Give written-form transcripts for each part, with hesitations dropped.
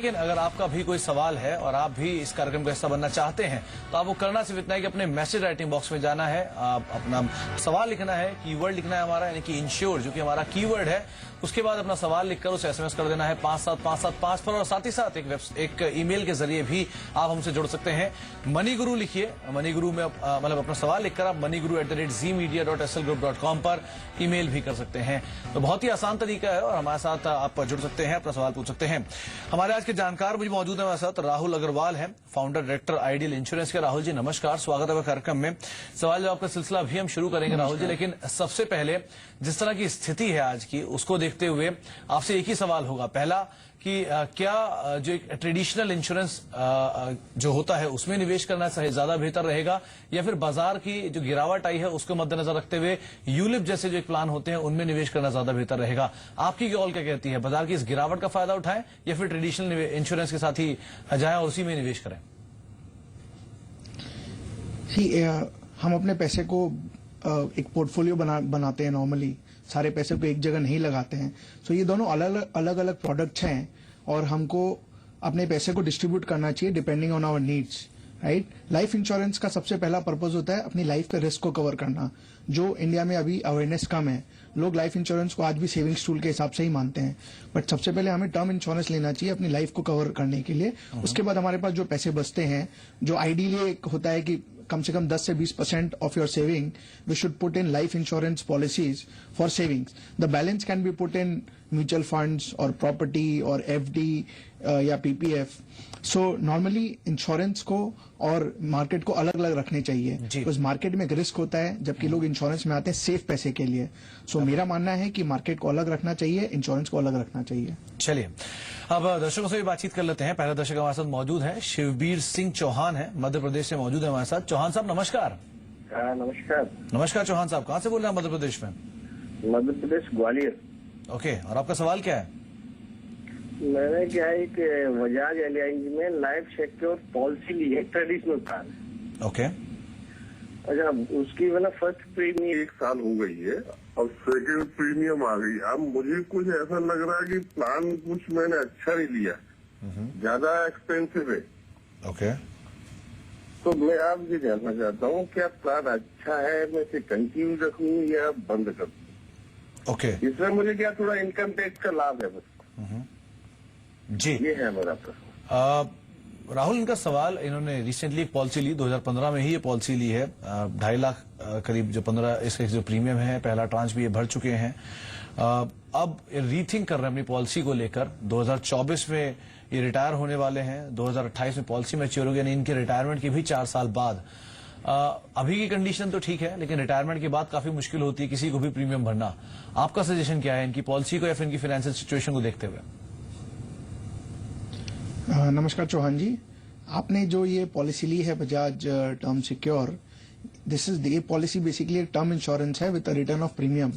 लेकिन अगर आपका भी कोई सवाल है और आप भी इस कार्यक्रम का हिस्सा बनना चाहते हैं तो आपको करना सिर्फ इतना है कि अपने मैसेज राइटिंग बॉक्स में जाना है, आप अपना सवाल लिखना है, कीवर्ड लिखना है हमारा यानी कि इंश्योर जो कि हमारा कीवर्ड है। उसके बाद अपना सवाल लिखकर उसे एसएमएस कर देना है 57575 पर और साथ ही साथ एक ईमेल के जरिए भी आप हमसे जुड़ सकते हैं। मनी गुरु लिखिए, मनी गुरु में मतलब अपना सवाल लिखकर आप moniguru@zmedia.slgroup.com पर ईमेल भी कर सकते हैं। तो बहुत ही आसान तरीका है और हमारे साथ आप जुड़ सकते हैं, अपना सवाल पूछ सकते हैं। हमारे आज के जानकार मुझे मौजूद है हमारे साथ राहुल अग्रवाल हैं, फाउंडर डायरेक्टर आइडियल इंश्योरेंस के। राहुल जी नमस्कार, स्वागत है कार्यक्रम में। सवाल जवाब का सिलसिला भी हम शुरू करेंगे राहुल जी, लेकिन सबसे पहले जिस तरह की स्थिति है आज की उसको देखते हुए आपसे एक ही सवाल होगा। पहला कि क्या जो एक ट्रेडिशनल इंश्योरेंस जो होता है उसमें निवेश करना ज्यादा बेहतर रहेगा या फिर बाजार की जो गिरावट आई है उसको मद्देनजर रखते हुए यूलिप जैसे जो एक प्लान होते हैं उनमें निवेश करना ज्यादा बेहतर रहेगा? आपकी कॉल क्या कहती है, बाजार की इस गिरावट का फायदा उठाएं या फिर ट्रेडिशनल इंश्योरेंस के साथ ही जाएं और उसी में निवेश करें? हम अपने पैसे को एक पोर्टफोलियो बनाते हैं, नॉर्मली सारे पैसे को एक जगह नहीं लगाते हैं। सो ये दोनों अलग अलग प्रोडक्ट्स हैं और हमको अपने पैसे को डिस्ट्रीब्यूट करना चाहिए depending on our needs, right. Life insurance का सबसे पहला पर्पज होता है अपनी लाइफ के रिस्क को कवर करना, जो इंडिया में अभी अवेयरनेस कम है। लोग लाइफ इंश्योरेंस को आज भी सेविंग्स टूल के हिसाब से ही मानते हैं, बट सबसे पहले हमें टर्म इंश्योरेंस लेना चाहिए अपनी लाइफ को कवर करने के लिए। उसके बाद हमारे पास जो पैसे बचते हैं, जो आइडियली होता है कि कम से कम 10 से 20% of your saving we should put in life insurance policies for savings. The balance can be put in mutual funds और प्रॉपर्टी और एफडी या पीपीएफ। सो नॉर्मली इंश्योरेंस को और मार्केट को अलग अलग रखने चाहिए, बिकॉज मार्केट में एक रिस्क होता है जबकि लोग इंश्योरेंस में आते हैं सेफ पैसे के लिए। सो मेरा मानना है कि मार्केट को अलग रखना चाहिए, इंश्योरेंस को अलग रखना चाहिए। चलिए अब दर्शकों से भी बातचीत कर लेते हैं। पहला दर्शक हमारे साथ मौजूद है, शिवबीर सिंह चौहान है, मध्य प्रदेश से मौजूद है हमारे साथ। चौहान साहब नमस्कार। नमस्कार। नमस्कार चौहान साहब, कहाँ से बोल रहे हैं? मध्य प्रदेश में? मध्य प्रदेश ग्वालियर। ओके, और आपका सवाल क्या है? मैंने क्या है कि बजाज एलियांज में लाइफ सिक्योर पॉलिसी ली है, ट्रेडिशनल प्लान। ओके। अच्छा, उसकी मतलब फर्स्ट प्रीमियम 1 साल हो गई है और सेकंड प्रीमियम आ गई। अब मुझे कुछ ऐसा लग रहा है कि प्लान कुछ मैंने अच्छा नहीं लिया, ज्यादा एक्सपेंसिव है। ओके। तो मैं आपसे जानना चाहता हूँ क्या प्लान अच्छा है, मैं इसे कंटिन्यू रखूँ या बंद कर दूँ? ओके। इसमें मुझे क्या थोड़ा इनकम टैक्स का लाभ है बस, जी ये है मेरा प्रश्न। राहुल, इनका सवाल, इन्होंने रिसेंटली एक पॉलिसी ली, 2015 में ही ये पॉलिसी ली है। 2.5 लाख करीब जो 15 इसका जो प्रीमियम है, पहला ट्रांच भी ये भर चुके हैं। अब रीथिंक कर रहे हैं अपनी पॉलिसी को लेकर। 2024 में ये रिटायर होने वाले हैं, 2028 में पॉलिसी मैच्योर होगी, यानी इनके रिटायरमेंट के भी 4 साल बाद। अभी की कंडीशन तो ठीक है, लेकिन रिटायरमेंट के बाद काफी मुश्किल होती है किसी को भी प्रीमियम भरना। आपका सजेशन क्या है इनकी पॉलिसी को या फिर इनकी फाइनेंशियल सिचुएशन को देखते हुए? नमस्कार चौहान जी, आपने जो ये पॉलिसी ली है बजाज टर्म सिक्योर, ये पॉलिसी बेसिकली एक टर्म इंश्योरेंस है with a return of premium.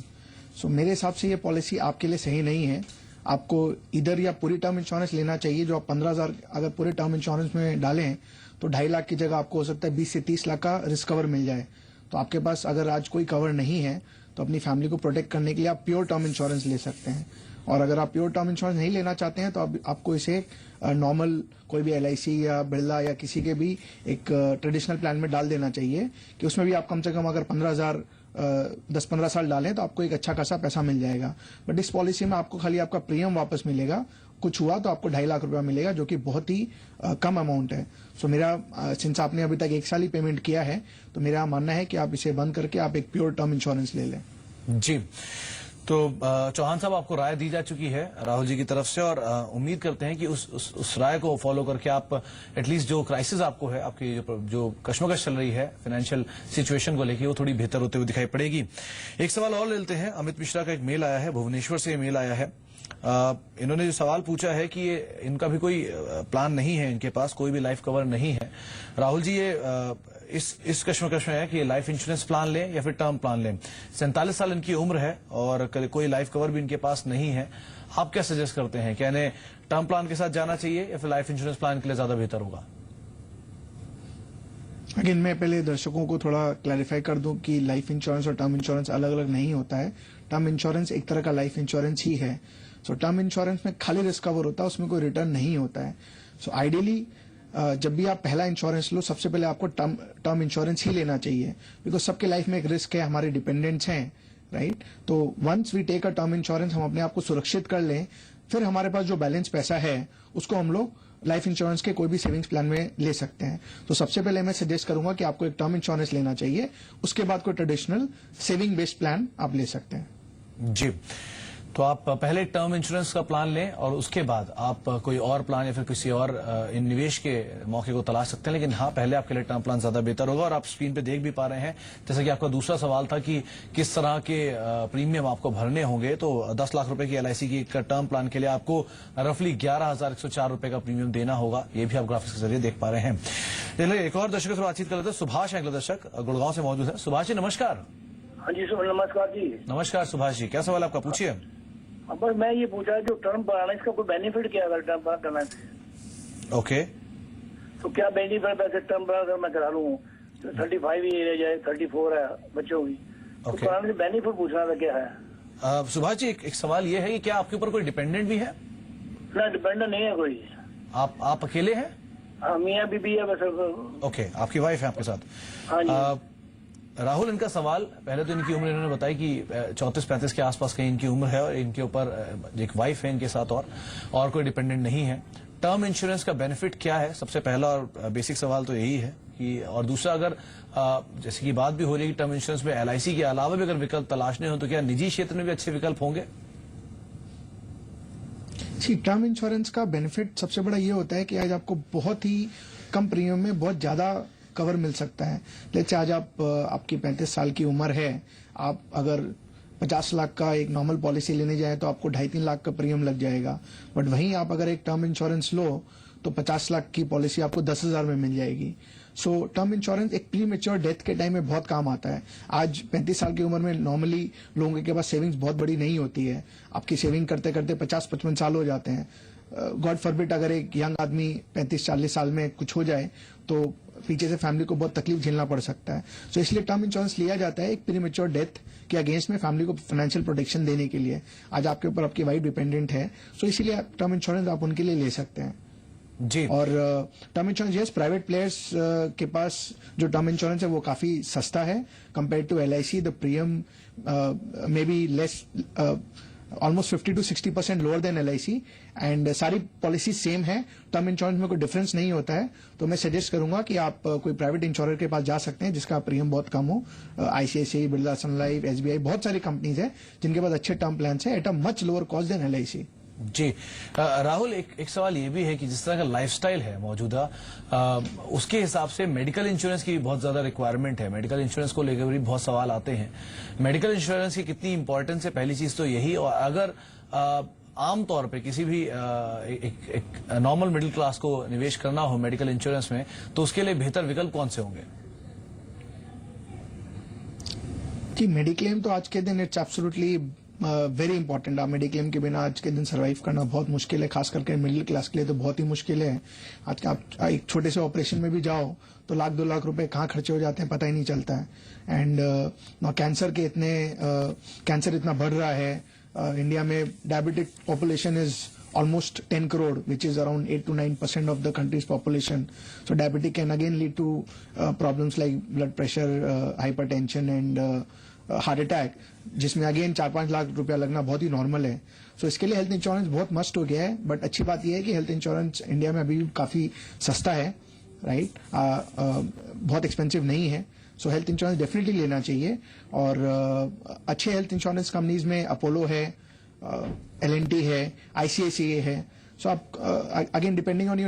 So मेरे हिसाब से ये पॉलिसी आपके लिए सही नहीं है। आपको इधर या पूरी टर्म इंश्योरेंस लेना चाहिए, जो आप 15,000 अगर पूरे टर्म इंश्योरेंस में डालें तो 2.5 लाख की जगह आपको हो सकता है 20 से 30 लाख का रिस्क कवर मिल जाए। तो आपके पास अगर आज कोई कवर नहीं है तो अपनी फैमिली को प्रोटेक्ट करने के लिए आप प्योर टर्म इंश्योरेंस ले सकते हैं। और अगर आप प्योर टर्म इंश्योरेंस नहीं लेना चाहते हैं तो आपको इसे नॉर्मल कोई भी LIC या बिरला या किसी के भी एक ट्रेडिशनल प्लान में डाल देना चाहिए, कि उसमें भी आप कम से कम अगर 10-15 साल डालें तो आपको एक अच्छा खासा पैसा मिल जाएगा। बट इस पॉलिसी में आपको खाली आपका प्रीमियम वापस मिलेगा, कुछ हुआ तो आपको 2.5 लाख रुपया मिलेगा, जो कि बहुत ही कम अमाउंट है। सो मेरा सिंस आपने अभी तक 1 साल ही पेमेंट किया है तो मेरा मानना है कि आप इसे बंद करके आप एक प्योर टर्म इंश्योरेंस ले लें। जी, तो चौहान साहब आपको राय दी जा चुकी है राहुल जी की तरफ से, और उम्मीद करते हैं कि उस राय को फॉलो करके आप एटलीस्ट जो क्राइसिस आपको है, आपकी जो कश्मकश चल रही है फाइनेंशियल सिचुएशन को लेकर, वो थोड़ी बेहतर होते हुए दिखाई पड़ेगी। एक सवाल और लेते हैं। अमित मिश्रा का एक मेल आया है, भुवनेश्वर से मेल आया है। इन्होंने जो सवाल पूछा है कि ये इनका भी कोई प्लान नहीं है, इनके पास कोई भी लाइफ कवर नहीं है। राहुल जी, ये इस कश्मकश में है कि लाइफ इंश्योरेंस प्लान लें या फिर टर्म प्लान लें। 47 साल इनकी उम्र है और कोई लाइफ कवर भी इनके पास नहीं है। आप क्या सजेस्ट करते हैं, क्या इन्हें टर्म प्लान के साथ जाना चाहिए या फिर लाइफ इंश्योरेंस प्लान के लिए ज्यादा बेहतर होगा? अगेन मैं पहले दर्शकों को थोड़ा क्लैरिफाई कर दूं कि लाइफ इंश्योरेंस और टर्म इंश्योरेंस अलग अलग नहीं होता है। टर्म इंश्योरेंस एक तरह का लाइफ इंश्योरेंस ही है। सो टर्म इंश्योरेंस में खाली रिस्क कवर होता है, उसमें कोई रिटर्न नहीं होता है. सो आइडियली जब भी आप पहला इंश्योरेंस लो, सबसे पहले आपको टर्म इंश्योरेंस ही लेना चाहिए, बिकॉज सबके लाइफ में एक रिस्क है, हमारे डिपेंडेंट्स हैं, राइट. तो once we take a term insurance, हम अपने आप को सुरक्षित कर लें, फिर हमारे पास जो बैलेंस पैसा है उसको हम लोग लाइफ इंश्योरेंस के कोई भी सेविंग्स प्लान में ले सकते हैं. तो सबसे पहले मैं सजेस्ट करूंगा कि आपको एक टर्म इंश्योरेंस लेना चाहिए, उसके बाद कोई ट्रेडिशनल सेविंग बेस्ड प्लान आप ले सकते हैं. जी, तो आप पहले टर्म इंश्योरेंस का प्लान लें और उसके बाद आप कोई और प्लान या फिर किसी और निवेश के मौके को तलाश सकते हैं. लेकिन हाँ, पहले आपके लिए टर्म प्लान ज्यादा बेहतर होगा. और आप स्क्रीन पे देख भी पा रहे हैं, जैसा कि आपका दूसरा सवाल था कि किस तरह के प्रीमियम आपको भरने होंगे. तो 10 लाख रुपए की LIC की एक टर्म प्लान के लिए आपको रफली 11,104 रुपए का प्रीमियम देना होगा. ये भी आप ग्राफिक्स के जरिए देख पा रहे हैं. चलिए एक और दर्शकों से बातचीत कर लेते हैं. सुभाष अगला दर्शक गुड़गांव से मौजूद है. सुभाष जी नमस्कार. हाँ जी सर, नमस्कार जी. नमस्कार सुभाष जी, क्या सवाल आपका, पूछिए. बस मैं ये पूछा जो टर्म बनाना, इसका कोई बेनिफिट क्या है अगर टर्म प्लान करना है? ओके, तो क्या बेनिफिट है टर्म प्लान अगर मैं करा लूँ, 35 ही रह जाए, 34 है बच्चों की, तो Okay. प्लान से बेनिफिट पूछना था क्या है? सुभाष जी एक सवाल ये है कि क्या आपके ऊपर कोई डिपेंडेंट भी है? ना डिपेंडेंट नहीं है कोई. आप अकेले हैं? हाँ, मियाँ बीबी है बस. ओके, आपकी वाइफ है आपके साथ? हाँ जी. राहुल, इनका सवाल, पहले तो इनकी उम्र इन्होंने बताई कि 34-35 के आसपास कहीं इनकी उम्र है और इनके ऊपर एक वाइफ है इनके साथ और कोई डिपेंडेंट नहीं है. टर्म इंश्योरेंस का बेनिफिट क्या है? सबसे पहला और बेसिक सवाल तो यही है कि, और दूसरा अगर जैसे कि बात भी हो रही है कि टर्म इंश्योरेंस में LIC के अलावा भी अगर विकल्प तलाशने हो तो क्या निजी क्षेत्र में भी अच्छे विकल्प होंगे? जी, टर्म इंश्योरेंस का बेनिफिट सबसे बड़ा ये होता है कि आज आपको बहुत ही कम प्रीमियम में बहुत ज्यादा कवर मिल सकता है. जैसे आज आपकी 35 साल की उम्र है, आप अगर 50 लाख का एक नॉर्मल पॉलिसी लेने जाए तो आपको 2.5-3 लाख का प्रीमियम लग जाएगा. बट वहीं आप अगर एक टर्म इंश्योरेंस लो तो 50 लाख की पॉलिसी आपको 10,000 में मिल जाएगी. सो टर्म इंश्योरेंस एक प्री मेच्योर डेथ के टाइम में बहुत काम आता है. आज 35 साल की उम्र में नॉर्मली लोगों के पास सेविंग्स बहुत बड़ी नहीं होती है. आपकी सेविंग करते करते 50-55 साल हो जाते हैं. गॉड फॉरबिड अगर एक यंग आदमी 35-40 साल में कुछ हो जाए तो पीछे से फैमिली को बहुत तकलीफ झेलना पड़ सकता है. सो इसलिए टर्म इंश्योरेंस लिया जाता है एक प्रीमेच्योर डेथ के अगेंस्ट में फैमिली को फाइनेंशियल प्रोटेक्शन देने के लिए. आज आपके ऊपर आपकी वाइफ डिपेंडेंट है, सो इसीलिए टर्म इंश्योरेंस आप उनके लिए ले सकते हैं. जी, और term insurance, yes, private players के पास जो टर्म इंश्योरेंस है वो काफी सस्ता है compare to LIC. The premium may be less, almost 50 to 60% lower than LIC, and सारी पॉलिसी सेम है. टर्म इंश्योरेंस में कोई डिफरेंस नहीं होता है. तो मैं सजेस्ट करूंगा कि आप कोई प्राइवेट इंश्योरर के पास जा सकते हैं जिसका प्रीमियम बहुत कम हो. ICICI, Birla sun life, SBI, बहुत सारी कंपनीज है जिनके पास अच्छे टर्म प्लान है at a much lower cost than LIC. जी. राहुल, एक सवाल ये भी है कि जिस तरह का लाइफस्टाइल है मौजूदा, उसके हिसाब से मेडिकल इंश्योरेंस की भी बहुत ज्यादा रिक्वायरमेंट है. मेडिकल इंश्योरेंस को लेकर भी बहुत सवाल आते हैं. मेडिकल इंश्योरेंस की कितनी इंपॉर्टेंस है, पहली चीज तो यही. और अगर आमतौर पे किसी भी एक नॉर्मल मिडिल क्लास को निवेश करना हो मेडिकल इंश्योरेंस में, तो उसके लिए बेहतर विकल्प कौन से होंगे? जी, मेडिक्लेम तो आज के दिन इट्स एब्सोल्युटली वेरी इंपॉर्टेंट. आप मेडिक्लेम के बिना आज के दिन सर्वाइव करना बहुत मुश्किल है, खास करके मिडिल क्लास के लिए तो बहुत ही मुश्किल है. आज का आप एक छोटे से ऑपरेशन में भी जाओ तो 1-2 लाख रुपए कहाँ खर्चे हो जाते हैं पता ही नहीं चलता है. एंड कैंसर कैंसर इतना बढ़ रहा है. इंडिया में diabetic population is almost 10 crore, which is around 8 to 9% of the country's population. So diabetic can again lead to problems like blood pressure, hypertension and heart attack, जिसमें again 4-5 lakh रुपया लगना बहुत ही normal है. सो इसके लिए हेल्थ इंश्योरेंस बहुत must हो गया है. बट अच्छी बात यह है कि हेल्थ इंश्योरेंस इंडिया में अभी भी काफी सस्ता है, राइट. बहुत एक्सपेंसिव नहीं है. सो हेल्थ इंश्योरेंस डेफिनेटली लेना चाहिए. और अच्छे हेल्थ इंश्योरेंस कंपनीज में अपोलो है, L&T है, ICICI है. सो आप अगेन डिपेंडिंग ऑन